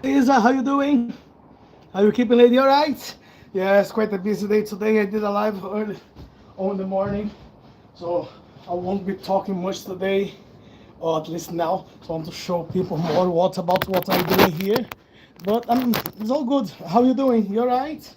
Isa, how you doing? Are you keeping lady all right? Yeah, it's quite a busy day today. I did a live early on in the morning, so I won't be talking much today, or at least now. So I want to show people more what I'm doing here. But it's all good. How you doing? You all right?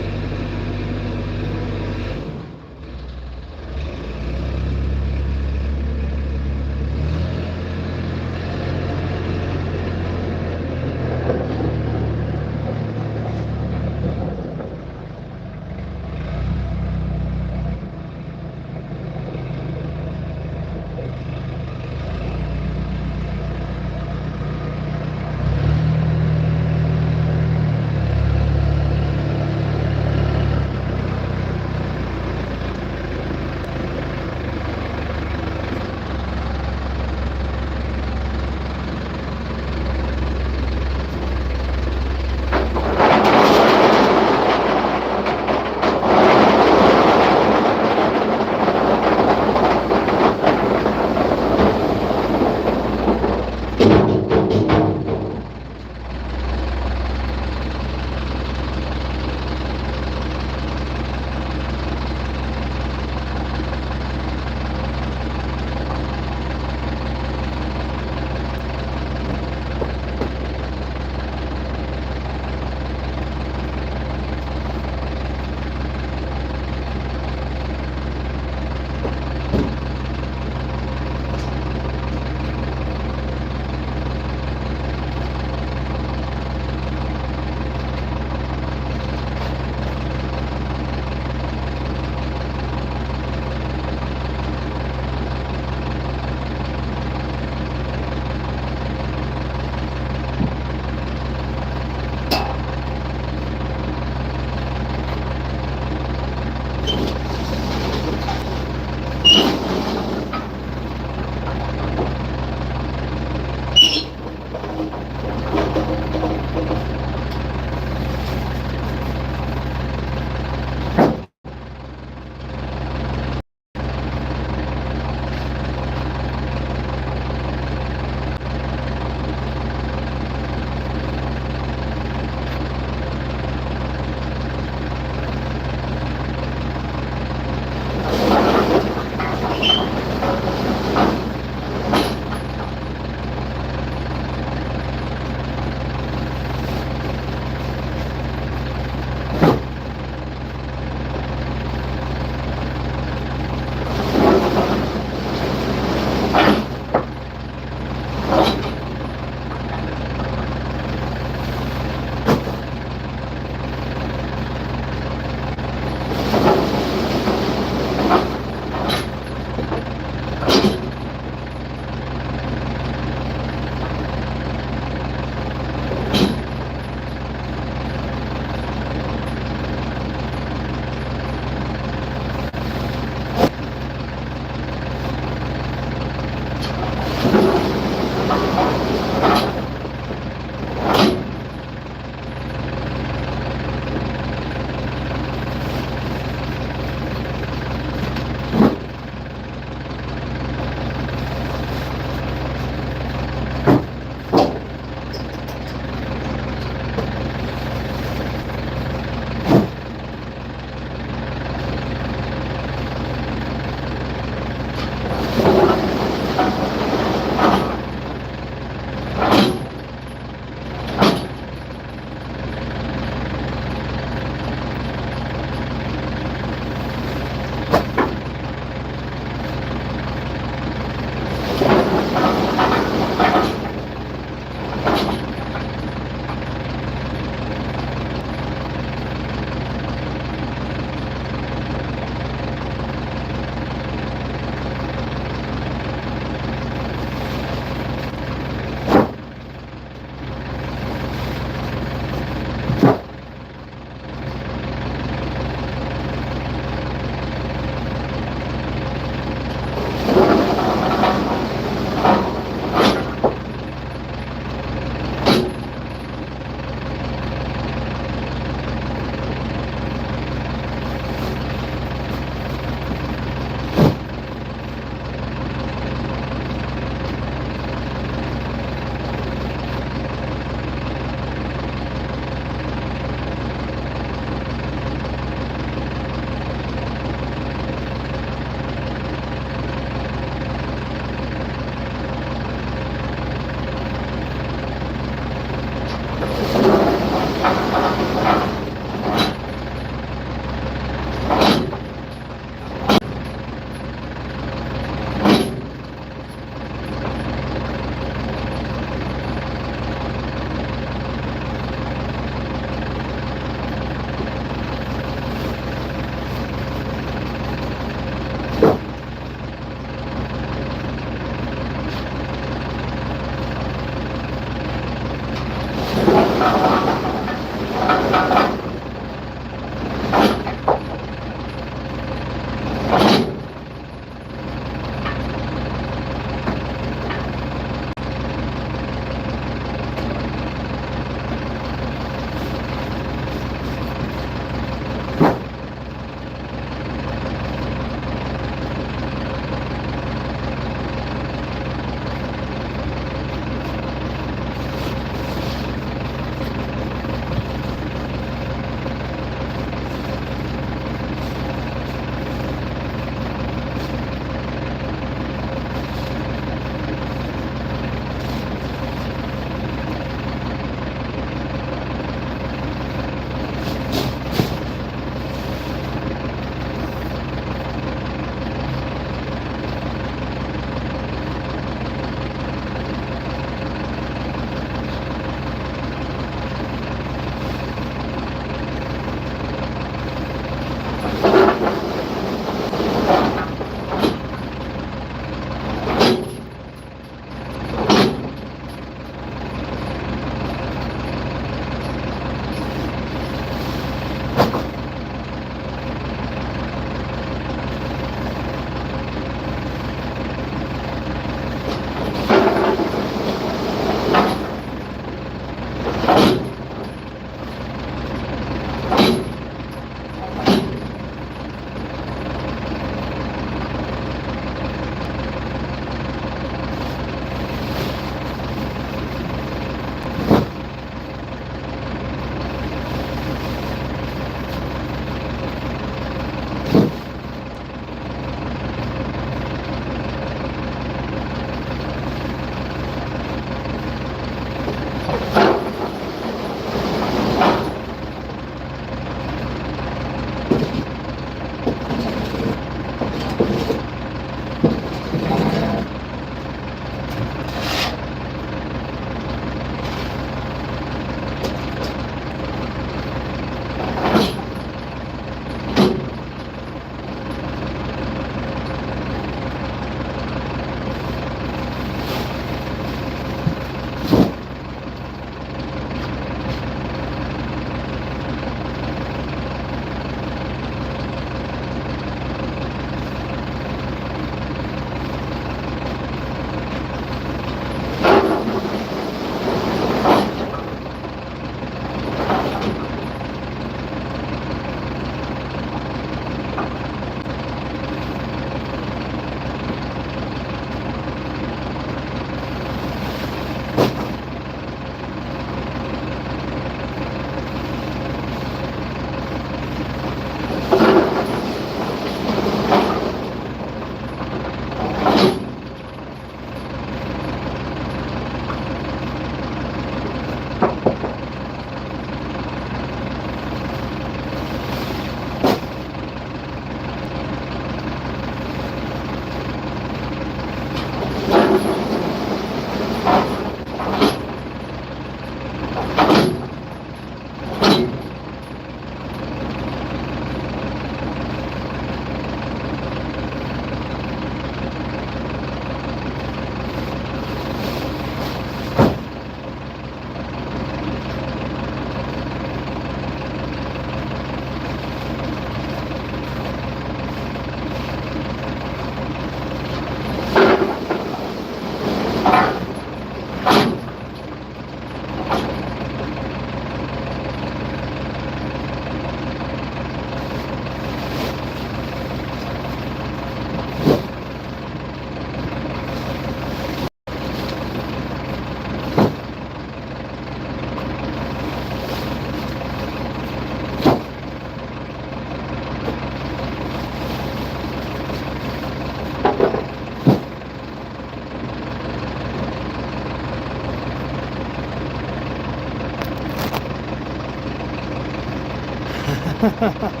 How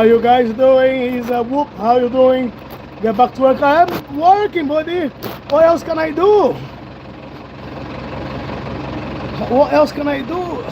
you guys doing? He's a whoop. How you doing? Get back to work. I'm working, buddy. What else can I do? What else can I do?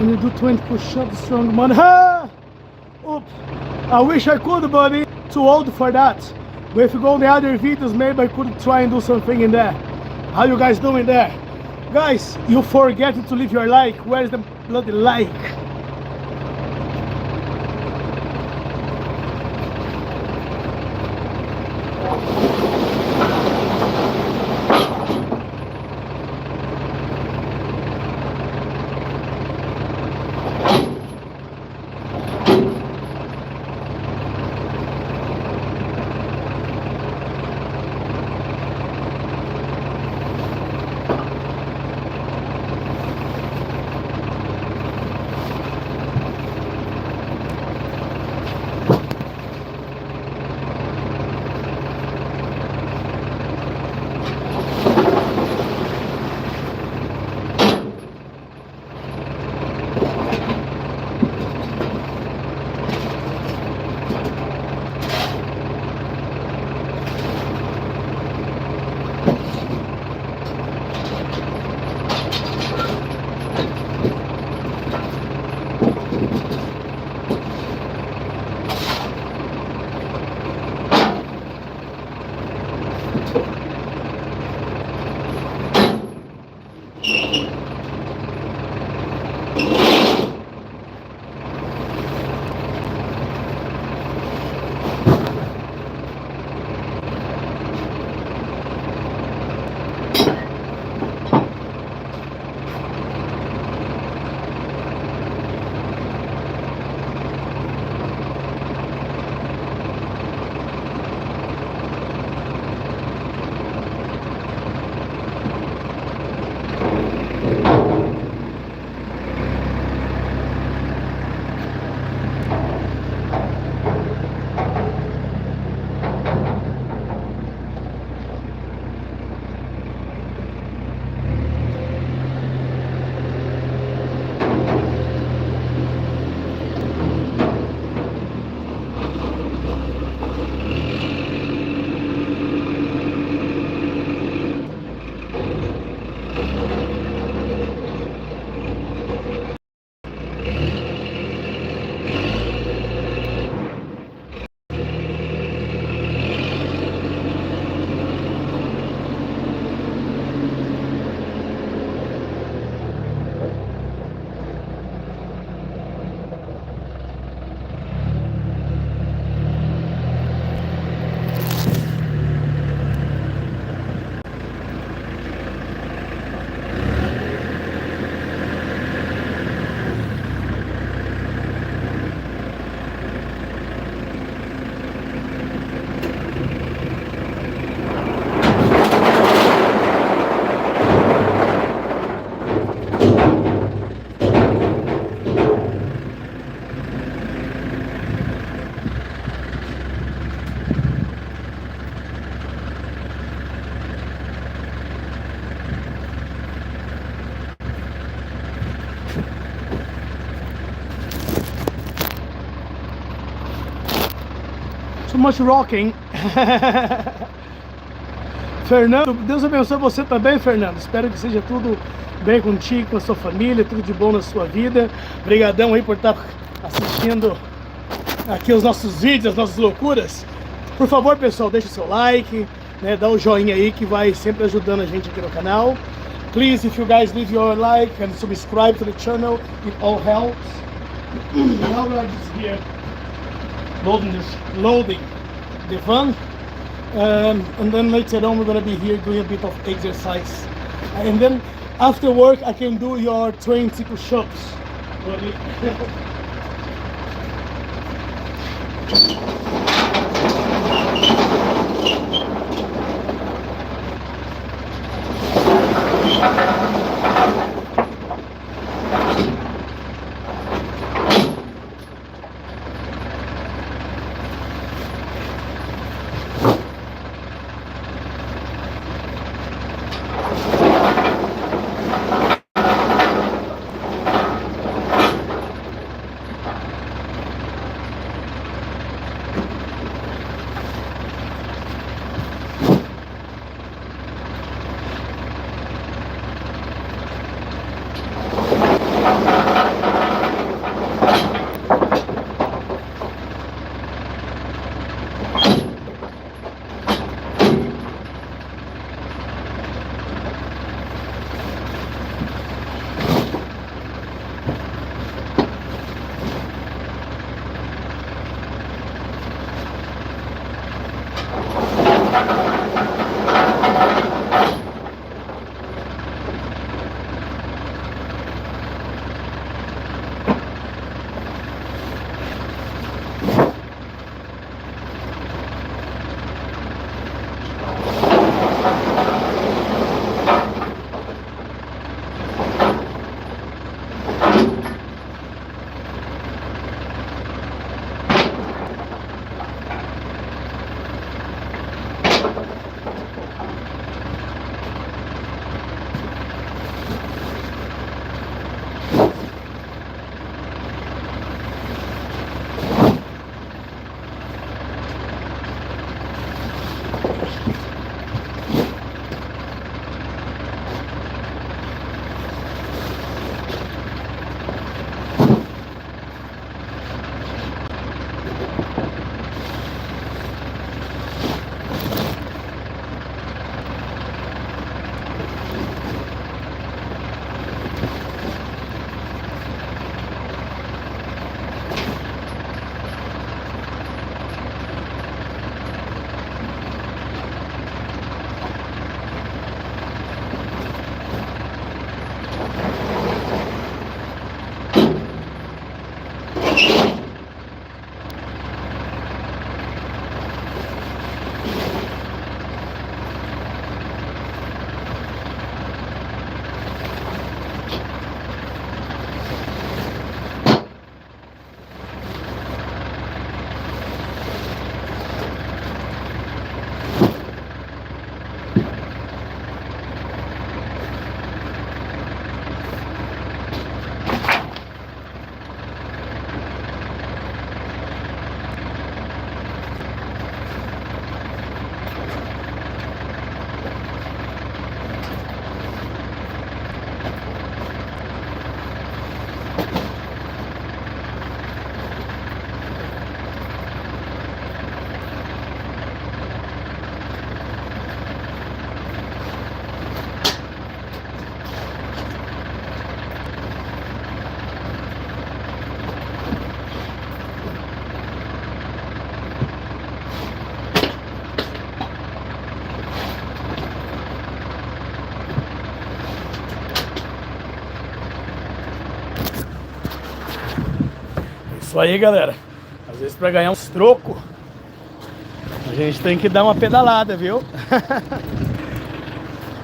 When you do 20 push-ups, strong man. Ha! Oop. I wish I could, buddy. Too old for that. But if you go on the other videos, maybe I could try and do something in there. How you guys doing there? Guys, you forget to leave your like. Where's the bloody like? So much rocking. Fernando, Deus abençoe você também, Fernando. Espero que seja tudo bem contigo, com a sua família, tudo de bom na sua vida. Obrigadão aí por estar assistindo aqui os nossos vídeos, as nossas loucuras. Por favor, pessoal, deixa o seu like, né, dá o joinha aí que vai sempre ajudando a gente aqui no canal. Please, if you guys leave your like and subscribe to the channel, it all helps. Now we are just here loading the van, and then later on we're going to be here doing a bit of exercise, and then after work I can do your 20 push-ups. Isso aí, galera. Às vezes para ganhar uns trocos, a gente tem que dar uma pedalada, viu?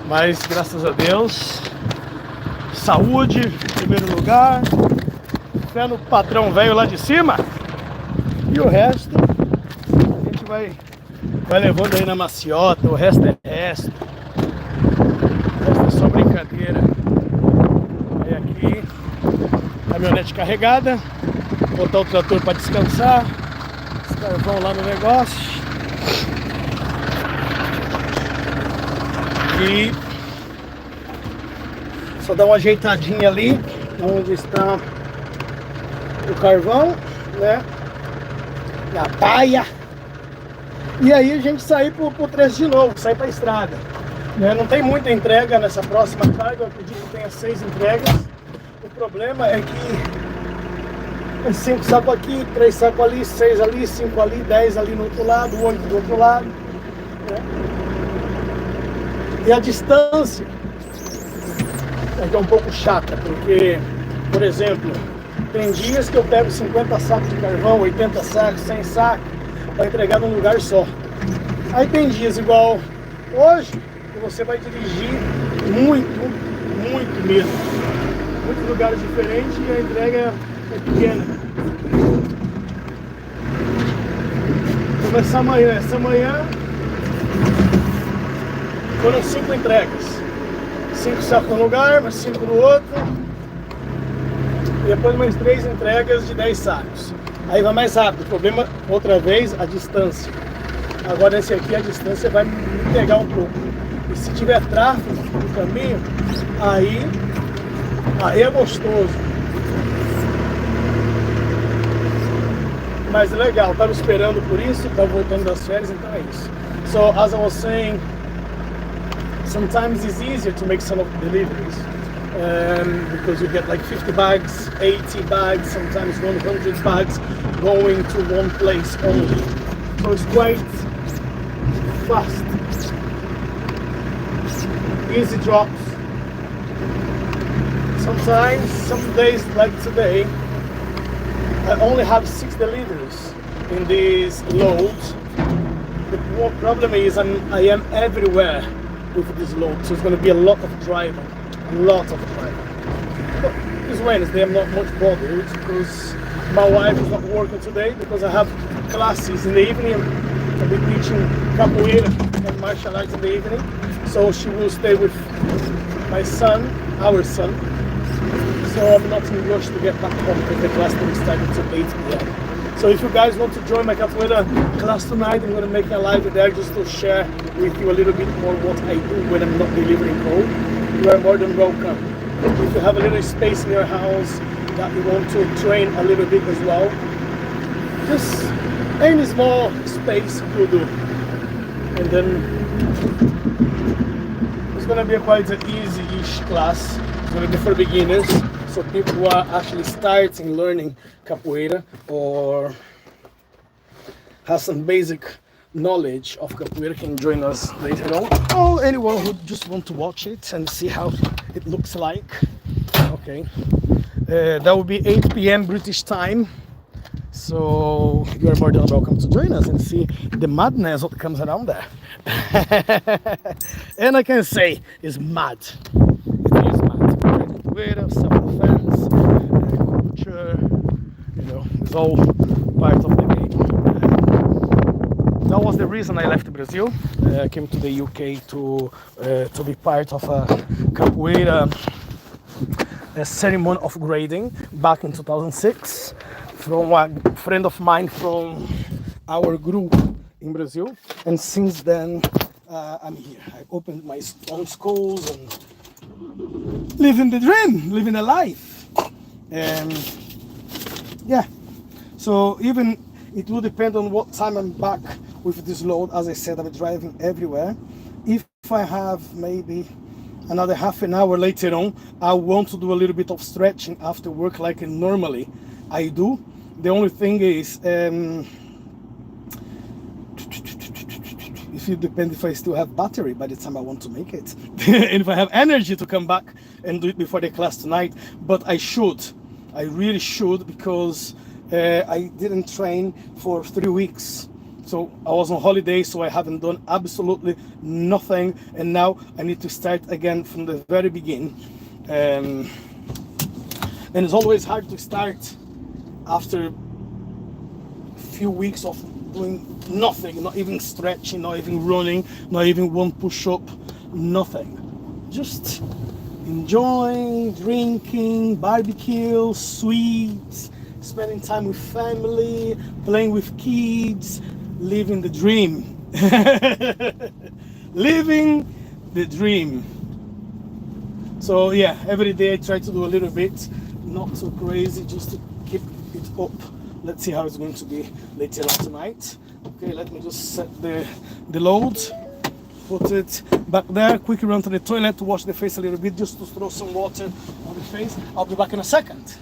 Mas graças a Deus, saúde em primeiro lugar, fé no patrão velho lá de cima, e o resto a gente vai levando aí na maciota. O resto é resto. O resto é só brincadeira. Aí aqui, caminhonete carregada, botar o trator para descansar, os carvão lá no negócio. E só dar uma ajeitadinha ali onde está o carvão, né? Na baia. E aí a gente sair pro trecho de novo, sair para a estrada, né? Não tem muita entrega nessa próxima carga, eu acredito que tenha 6 entregas. O problema é que 5 sacos aqui, 3 sacos ali, 6 ali, 5 ali, 10 ali no outro lado, 8 do outro lado, né? E a distância é que é um pouco chata, porque, por exemplo, tem dias que eu pego 50 sacos de carvão, 80 sacos, 100 sacos, para entregar num lugar só. Aí tem dias igual hoje, que você vai dirigir muito mesmo. Muitos lugares diferentes e a entrega é pequena. Começar amanhã. Essa manhã foram 5 entregas. 5 sacos no lugar, mais 5 no outro. E depois mais 3 entregas de 10 sacos. Aí vai mais rápido. O problema, outra vez, a distância. Agora esse aqui, a distância vai me pegar um pouco. E se tiver tráfego no caminho, aí é gostoso. Mas é legal, estava esperando por isso, estava voltando das férias, então é isso. So, as I was saying, sometimes it's easier to make some of the deliveries. Because you get like 50 bags, 80 bags, sometimes 100 bags going to one place only. So it's quite fast, easy drops. Sometimes, some days like today, I only have 60 liters in these loads. The problem is I am everywhere with this load, so it's going to be a lot of driving, But this Wednesday I'm not much bothered because my wife is not working today because I have classes in the evening. I'll be teaching capoeira and martial arts in the evening, so she will stay with my son, our son. So I'm not in a rush to get back home because the class will start until 8 p.m. So if you guys want to join my capoeira class tonight, I'm going to make a live there just to share with you a little bit more what I do when I'm not delivering home. You are more than welcome. If you have a little space in your house that you want to train a little bit as well, just any small space will do. And then it's going to be quite an easy-ish class. It's going to be for beginners. So people who are actually starting learning capoeira or have some basic knowledge of capoeira can join us later on. Or anyone who just want to watch it and see how it looks like. Okay, that will be 8 p.m. British time. So you are more than welcome to join us and see the madness that comes around there. And I can say it's mad. It is mad. Capoeira, self-defense, culture, it's all part of the game. That was the reason I left Brazil. I came to the UK to be part of a capoeira ceremony of grading back in 2006 from a friend of mine from our group in Brazil. And since then, I'm here. I opened my own schools and living the dream, living a life. And yeah, so even it will depend on what time I'm back with this load. As I said, I'm driving everywhere. If I have maybe another half an hour later on, I want to do a little bit of stretching after work like normally I do. The only thing is, if it depends if I still have battery by the time I want to make it. And if I have energy to come back and do it before the class tonight. But I really should, because I didn't train for 3 weeks. So I was on holiday, so I haven't done absolutely nothing. And now I need to start again from the very beginning. And it's always hard to start after a few weeks of doing nothing, not even stretching, not even running, not even one push-up, nothing. Just enjoying, drinking, barbecue, sweets, spending time with family, playing with kids, living the dream. Living the dream. So yeah, every day I try to do a little bit, not too crazy, just to keep it up. Let's see how it's going to be later on tonight. Okay, let me just set the load, put it back there, quickly run to the toilet to wash the face a little bit, just to throw some water on the face. I'll be back in a second.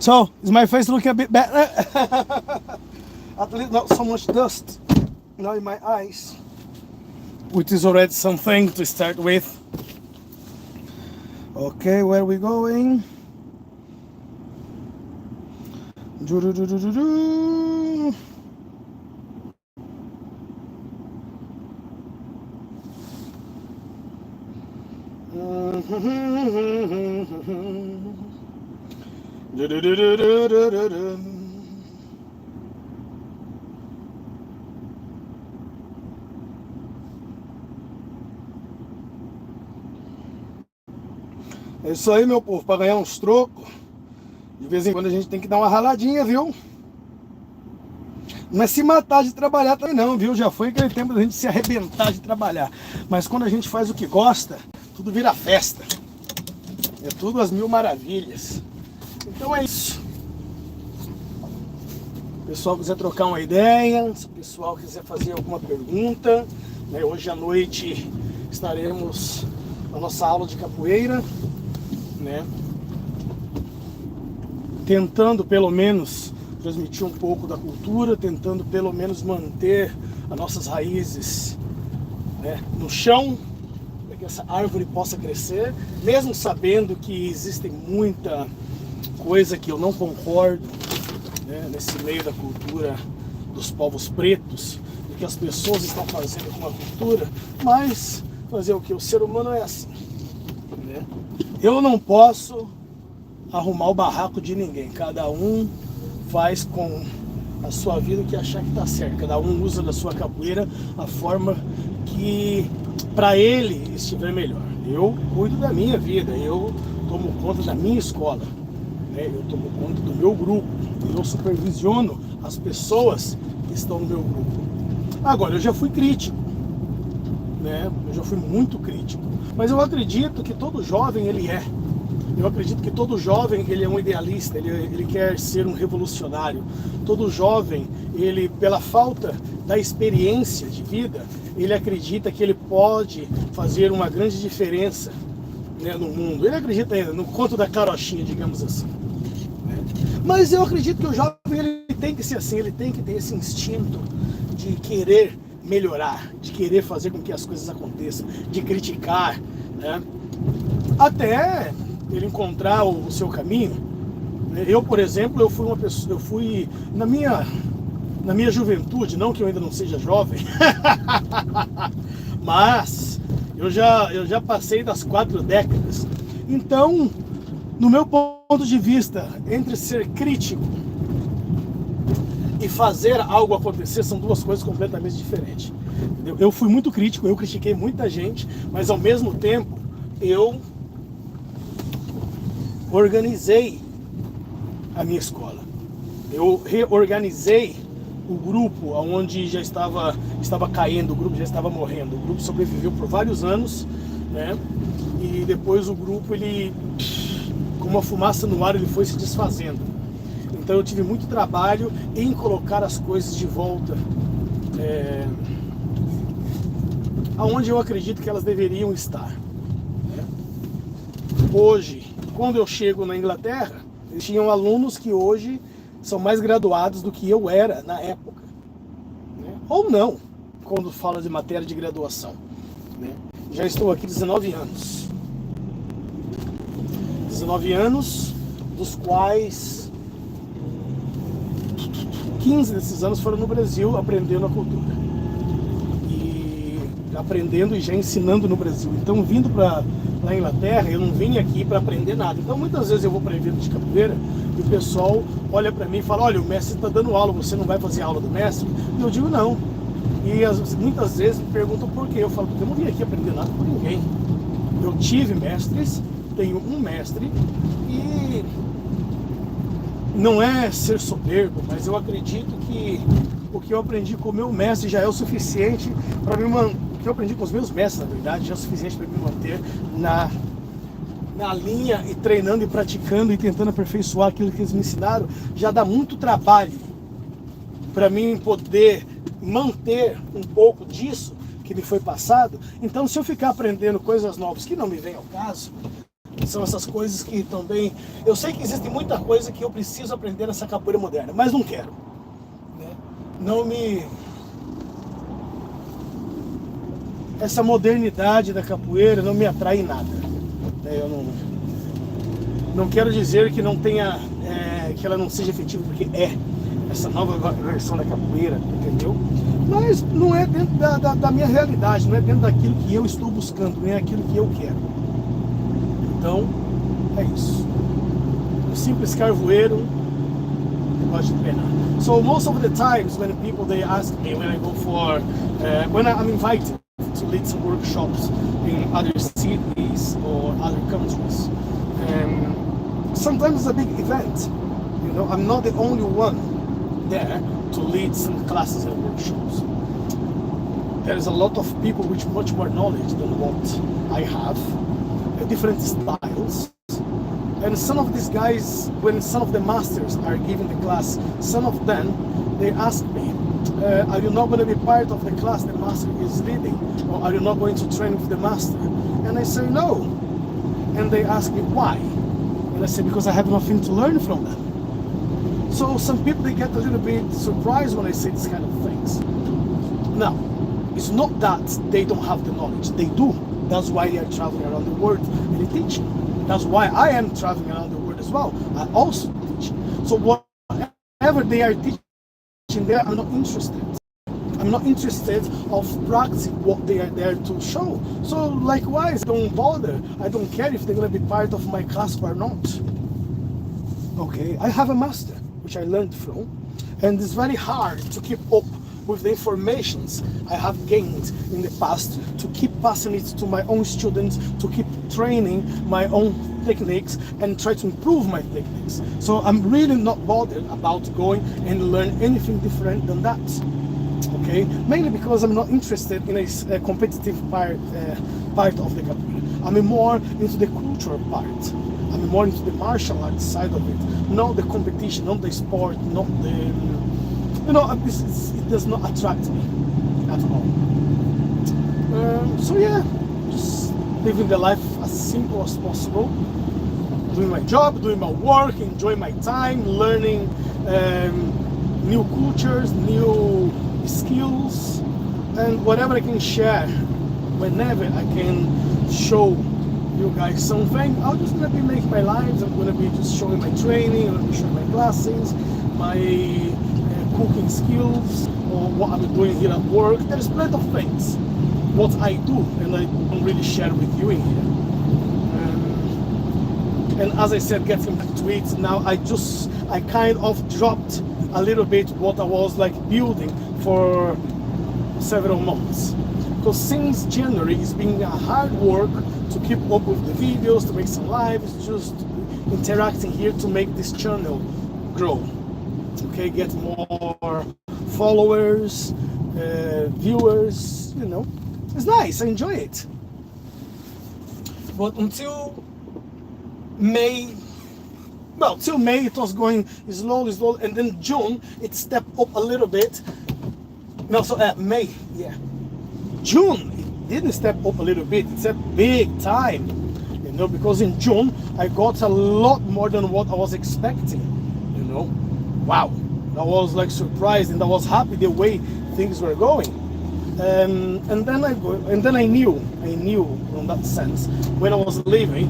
So, is my face looking a bit better? At least not so much dust now in my eyes, which is already something to start with. Okay, where are we going? É isso aí, meu povo, para ganhar uns trocos, de vez em quando a gente tem que dar uma raladinha, viu? Não é se matar de trabalhar também não, viu? Já foi aquele tempo da gente se arrebentar de trabalhar. Mas quando a gente faz o que gosta, tudo vira festa. É tudo às mil maravilhas. Então é isso. Se o pessoal quiser trocar uma ideia, se o pessoal quiser fazer alguma pergunta, né? Hoje à noite estaremos na nossa aula de capoeira, né? Tentando pelo menos transmitir um pouco da cultura, tentando pelo menos manter as nossas raízes, né, no chão, para que essa árvore possa crescer, mesmo sabendo que existem muita coisa que eu não concordo, né, nesse meio da cultura dos povos pretos, do que as pessoas estão fazendo com a cultura, mas fazer o que? O ser humano é assim, né? Eu não posso arrumar o barraco de ninguém, cada um faz com a sua vida o que achar que está certo, cada um usa da sua capoeira a forma que para ele estiver melhor. Eu cuido da minha vida, eu tomo conta da minha escola, né? Eu tomo conta do meu grupo, eu supervisiono as pessoas que estão no meu grupo. Agora, eu já fui crítico, né? Eu já fui muito crítico, mas eu acredito que todo jovem ele é. Eu acredito que todo jovem ele é um idealista, ele quer ser um revolucionário. Todo jovem, ele pela falta da experiência de vida, ele acredita que ele pode fazer uma grande diferença, né, no mundo. Ele acredita no conto da carochinha, digamos assim, né? Mas eu acredito que o jovem ele tem que ser assim, ele tem que ter esse instinto de querer melhorar, de querer fazer com que as coisas aconteçam, de criticar, né? Até ele encontrar o seu caminho. Eu, por exemplo, eu fui na minha juventude, não que eu ainda não seja jovem, mas eu já passei das 4 décadas. Então, no meu ponto de vista, entre ser crítico e fazer algo acontecer são duas coisas completamente diferentes. Entendeu? Eu fui muito crítico, eu critiquei muita gente, mas ao mesmo tempo eu organizei a minha escola. Eu reorganizei o grupo onde já estava caindo, o grupo já estava morrendo. O grupo sobreviveu por vários anos, né? E depois o grupo, ele, como uma fumaça no ar, ele foi se desfazendo. Então eu tive muito trabalho em colocar as coisas de volta aonde eu acredito que elas deveriam estar, né? Hoje, quando eu chego na Inglaterra, eles tinham alunos que hoje são mais graduados do que eu era na época, né? Ou não, quando fala de matéria de graduação, né? Já estou aqui 19 anos. 19 anos, dos quais 15 desses anos foram no Brasil aprendendo a cultura. Aprendendo e já ensinando no Brasil. Então, vindo para a Inglaterra, eu não vim aqui para aprender nada. Então, muitas vezes eu vou para evento de capoeira e o pessoal olha para mim e fala: olha, o mestre está dando aula, você não vai fazer aula do mestre? E eu digo não. E muitas vezes me perguntam por quê. Eu falo: porque eu não vim aqui aprender nada com ninguém. Eu tive mestres, tenho um mestre e não é ser soberbo, mas eu acredito que o que eu aprendi com o meu mestre já é o suficiente para me manter. O que eu aprendi com os meus mestres, na verdade, já é o suficiente para me manter na linha e treinando e praticando e tentando aperfeiçoar aquilo que eles me ensinaram. Já dá muito trabalho para mim poder manter um pouco disso que me foi passado. Então, se eu ficar aprendendo coisas novas que não me vêm ao caso, São essas coisas que também... Eu sei que existe muita coisa que eu preciso aprender nessa capoeira moderna, mas não quero. Né? Não me... Essa modernidade da capoeira não me atrai em nada. Eu não quero dizer que não tenha... que ela não seja efetiva, porque é essa nova versão da capoeira, entendeu? Mas não é dentro da minha realidade, não é dentro daquilo que eu estou buscando, nem aquilo que eu quero. Então, é isso. Um simples carvoeiro gosta de treinar. So most of the times when people they ask me when I go for when I'm invited to lead some workshops in other cities or other countries, sometimes it's a big event. You know, I'm not the only one there to lead some classes and workshops. There's a lot of people with much more knowledge than what I have, different styles. And some of these guys, when some of the masters are giving the class, some of them, they ask me, are you not going to be part of the class the master is leading? Or are you not going to train with the master? And I say no. And they ask me why? And I say, because I have nothing to learn from them. So some people, they get a little bit surprised when I say these kind of things. Now, it's not that they don't have the knowledge. They do. That's why they are traveling around the world and teaching. That's why I am traveling around the world as well. I also teach. So whatever they are teaching there, I'm not interested. I'm not interested of practicing what they are there to show. So likewise, don't bother. I don't care if they're going to be part of my class or not. Okay, I have a master, which I learned from, and it's very hard to keep up with the informations I have gained in the past, to keep passing it to my own students, to keep training my own techniques and try to improve my techniques. So I'm really not bothered about going and learn anything different than that. Okay, mainly because I'm not interested in a competitive part of the capoeira. I'm more into the cultural part. I'm more into the martial arts side of it, not the competition, not the sport, not the... You know, it does not attract me at all. So yeah, just living the life as simple as possible. Doing my job, doing my work, enjoying my time, learning new cultures, new skills, and whatever I can share, whenever I can show you guys something, I'm just gonna be making my lives. I'm gonna be just showing my training, I'm gonna be showing my classes, my cooking skills, or what I'm doing here at work. There's plenty of things what I do, and I don't really share with you in here. And as I said, getting back to it now, I kind of dropped a little bit what I was like building for several months, because since January it's been a hard work to keep up with the videos, to make some lives, just interacting here to make this channel grow. Okay, get more followers, viewers, you know, it's nice, I enjoy it. But until May, well, till May it was going slowly, and then June it stepped up a little bit. No, so May, yeah. June it didn't step up a little bit, it's a big time, you know, because in June I got a lot more than what I was expecting, you know. Wow, I was like surprised, and I was happy the way things were going. And then I knew in that sense when I was leaving.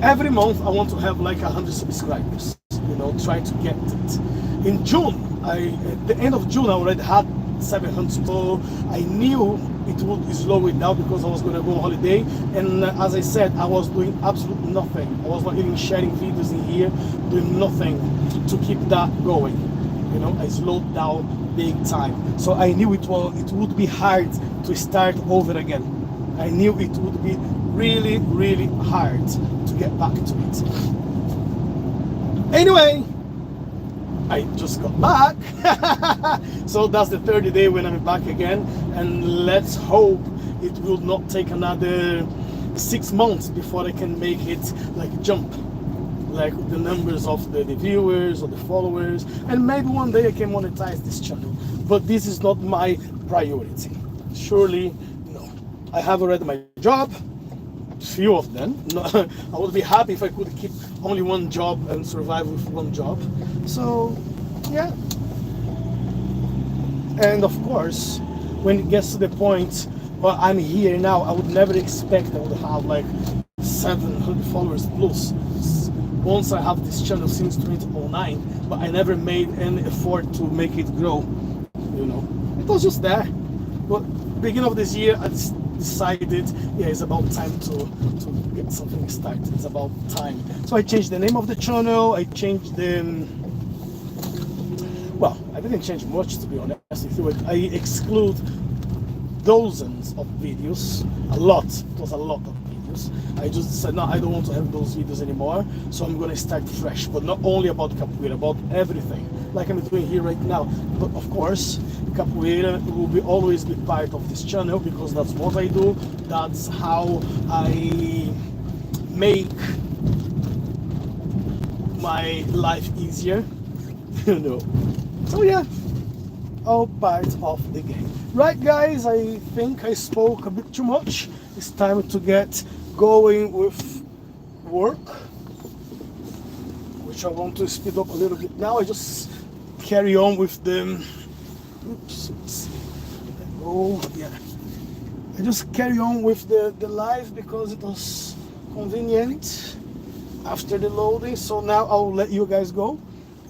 Every month I want to have like 100 subscribers. You know, try to get it. In June, at the end of June, I already had 700. So I knew it would slow it down because I was going to go on holiday, and as I said, I was doing absolutely nothing. I was not even sharing videos in here, doing nothing to keep that going. You know, I slowed down big time. So I knew it would be hard to start over again. I knew it would be really, really hard to get back to it. Anyway, I just got back. So that's the 30th day when I'm back again, and let's hope it will not take another 6 months before I can make it like jump, like the numbers of the viewers or the followers, and maybe one day I can monetize this channel. But this is not my priority. Surely no. I have already my job, few of them. I would be happy if I could keep only one job and survive with one job. So, yeah. And of course, when it gets to the point where I'm here now, I would never expect I would have like 700 followers plus. Once I have this channel since 2009, but I never made any effort to make it grow. You know, it was just there. But beginning of this year, I decided, yeah, it's about time to get something started. It's about time. So I changed the name of the channel. I changed the, well, I didn't change much, to be honest with you. I exclude dozens of videos, a lot. It was a lot of videos. I just said, no, I don't want to have those videos anymore. So I'm gonna start fresh, but not only about capoeira, about everything, like I'm doing here right now. But of course, capoeira will always be part of this channel because that's what I do. That's how I make my life easier, you know. So yeah, all part of the game. Right, guys, I think I spoke a bit too much. It's time to get going with work, which I want to speed up a little bit now. I just carry on with the, oops, oh yeah, I just carry on with the live because it was convenient after the loading. So now I'll let you guys go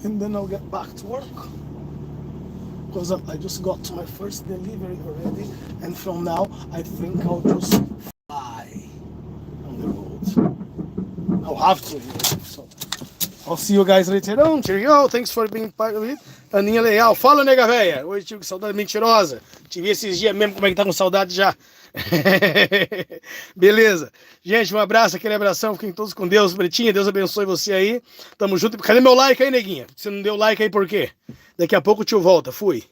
and then I'll get back to work, because I just got to my first delivery already, and from now I think I'll just fly on the road. I'll have to, so I'll see you guys later on. Cheerio, thanks for being part of it. Aninha legal, fala, nega véia. Oi, tio, que saudade mentirosa. Te vi esses dias mesmo, como é que tá com saudade já. Beleza, gente, um abraço, aquele abração, fiquem todos com Deus. Pretinha, Deus abençoe você aí, tamo junto. Cadê meu like aí, neguinha? Você não deu like aí por quê? Daqui a pouco o tio volta, fui.